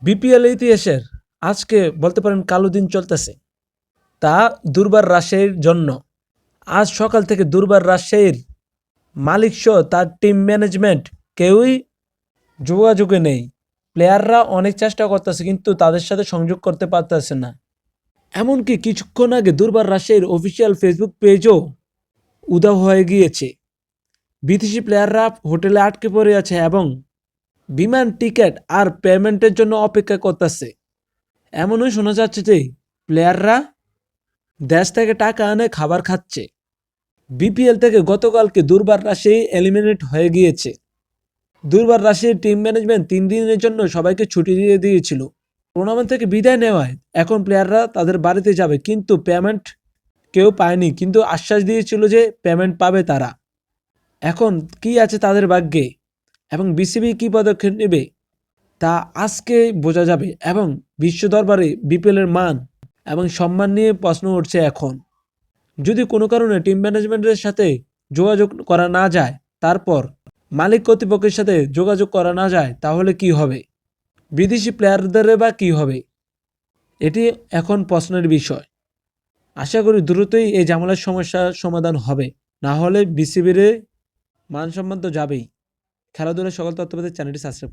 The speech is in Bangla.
বিপিএল ইতিহাসের আজকে বলতে পারেন কালো দিন চলতেছে, তা দুর্বার রাজশাহীর জন্য। আজ সকাল থেকে দুর্বার রাজশাহীর মালিক সহ তার টিম ম্যানেজমেন্ট কেউই যোগাযোগে নেই। প্লেয়াররা অনেক চেষ্টা করতেছে কিন্তু তাদের সাথে সংযোগ করতে পারতেছে না। এমনকি কিছুক্ষণ আগে দুর্বার রাজশাহীর অফিসিয়াল ফেসবুক পেজও উধাও হয়ে গিয়েছে। বিদেশি প্লেয়াররা হোটেলে আটকে পড়ে আছে এবং বিমান টিকিট আর পেমেন্টের জন্য অপেক্ষা করতেছে। এমনও শোনা যাচ্ছে যে প্লেয়াররা দেশ থেকে টাকা আনে খাবার খাচ্ছে। বিপিএল থেকে গতকালকে দুর্বার রাজশাহী এলিমিনেট হয়ে গিয়েছে। দুর্বার রাজশাহীর টিম ম্যানেজমেন্ট 3 দিনের জন্য সবাইকে ছুটি দিয়ে দিয়েছিল। টুর্নামেন্ট থেকে বিদায় নেওয়ায় এখন প্লেয়াররা তাদের বাড়িতে যাবে, কিন্তু পেমেন্ট কেউ পায়নি, কিন্তু আশ্বাস দিয়েছিল যে পেমেন্ট পাবে তারা। এখন কি আছে তাদের ভাগ্যে এবং বিসিবি কি পদক্ষেপ নেবে তা আজকে বোঝা যাবে। এবং বিশ্ব দরবারে বিপিএলের মান এবং সম্মান নিয়ে প্রশ্ন উঠছে এখন। যদি কোনো কারণে টিম ম্যানেজমেন্টের সাথে যোগাযোগ করা না যায়, তারপর মালিক কর্তৃপক্ষের সাথে যোগাযোগ করা না যায়, তাহলে কি হবে? বিদেশি প্লেয়ারদের বা কী হবে? এটি এখন প্রশ্নের বিষয়। আশা করি দ্রুতই এই ঝামেলার সমস্যার সমাধান হবে, না হলে বিসিবির মান সম্মান তো যাবেই। খেলাধুলার সকল তথ্য পেতে চ্যানেলটি সাবস্ক্রাইব